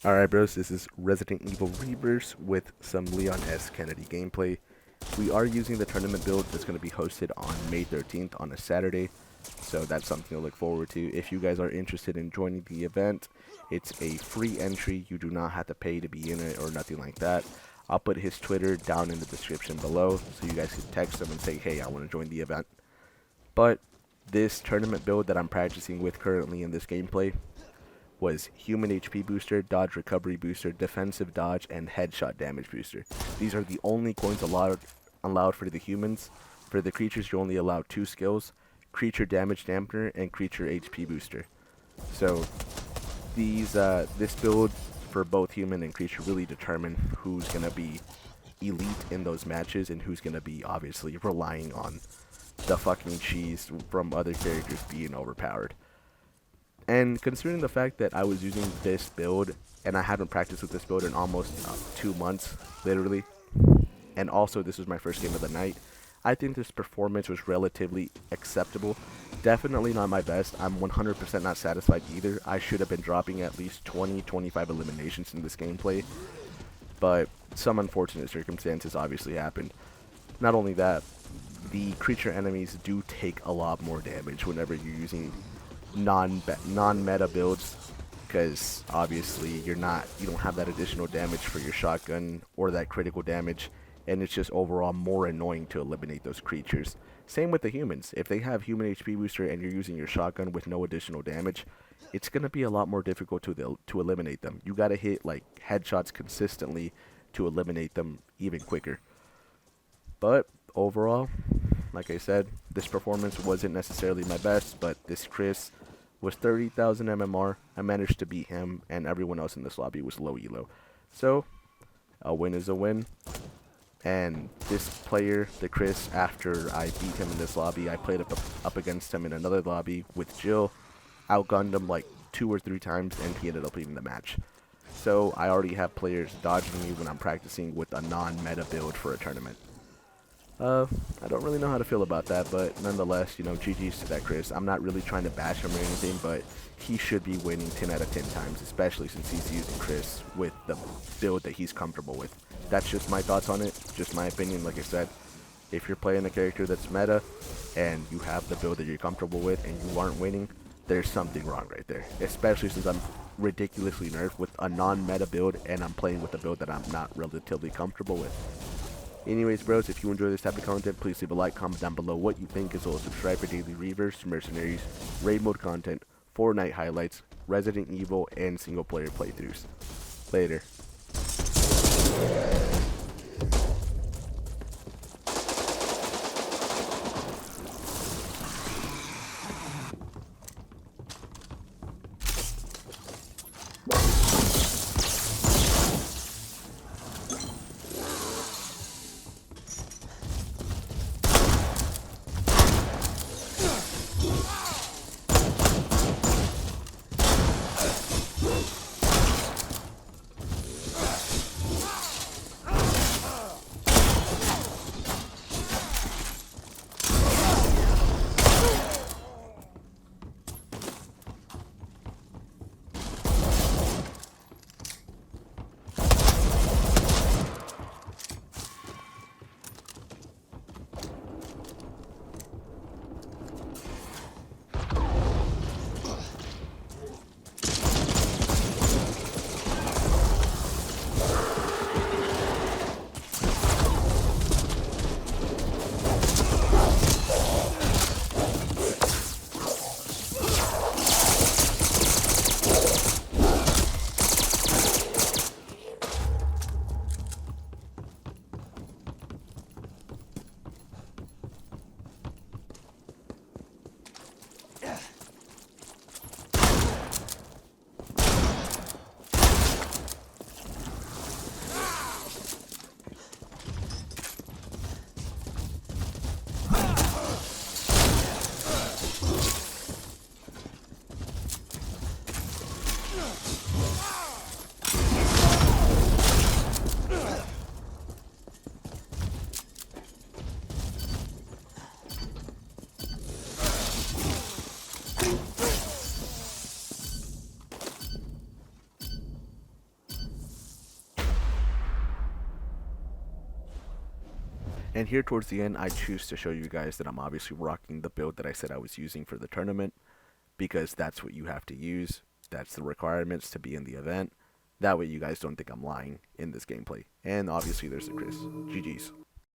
Alright bros, this is Resident Evil Reverse with some Leon S. Kennedy gameplay. We are using the tournament build that's going to be hosted on May 13th on a Saturday, so that's something to look forward to. If you guys are interested in joining the event, it's a free entry. You do not have to pay to be in it or nothing like that. I'll put his Twitter down in the description below so you guys can text him and say, hey, I want to join the event. But this tournament build that I'm practicing with currently in this gameplay was human HP booster, dodge recovery booster, defensive dodge, and headshot damage booster. These are the only coins allowed for the humans. For the creatures, you're only allowed 2 skills: creature damage dampener and creature HP booster. So this build for both human and creature really determine who's gonna be elite in those matches and who's gonna be obviously relying on the fucking cheese from other characters being overpowered. And considering the fact that I was using this build, and I haven't practiced with this build in almost 2 months, literally, and also this was my first game of the night, I think this performance was relatively acceptable. Definitely not my best. I'm 100% not satisfied either. I should have been dropping at least 20-25 eliminations in this gameplay, but some unfortunate circumstances obviously happened. Not only that, the creature enemies do take a lot more damage whenever you're using non-meta builds, because obviously you don't have that additional damage for your shotgun or that critical damage, and it's just overall more annoying to eliminate those creatures. Same with the humans. If they have human HP booster and you're using your shotgun with no additional damage, it's gonna be a lot more difficult to eliminate them. You gotta hit like headshots consistently to eliminate them even quicker. But overall, like I said, this performance wasn't necessarily my best, but this Chris was 30,000 MMR. I managed to beat him, and everyone else in this lobby was low elo. So, a win is a win. And this player, the Chris, after I beat him in this lobby, I played up against him in another lobby with Jill, outgunned him like 2 or 3 times, and he ended up leaving the match. So, I already have players dodging me when I'm practicing with a non-meta build for a tournament. I don't really know how to feel about that, but nonetheless, GG's to that Chris. I'm not really trying to bash him or anything, but he should be winning 10 out of 10 times, especially since he's using Chris with the build that he's comfortable with. That's just my thoughts on it, just my opinion. Like I said, if you're playing a character that's meta, and you have the build that you're comfortable with, and you aren't winning, there's something wrong right there. Especially since I'm ridiculously nerfed with a non-meta build, and I'm playing with a build that I'm not relatively comfortable with. Anyways, bros, if you enjoy this type of content, please leave a like, comment down below what you think, as well as subscribe for daily Reverse, Mercenaries, Raid Mode content, Fortnite highlights, Resident Evil, and single player playthroughs. Later. And here towards the end, I choose to show you guys that I'm obviously rocking the build that I said I was using for the tournament, because that's what you have to use. That's the requirements to be in the event. That way you guys don't think I'm lying in this gameplay. And obviously there's the Chris. GG's.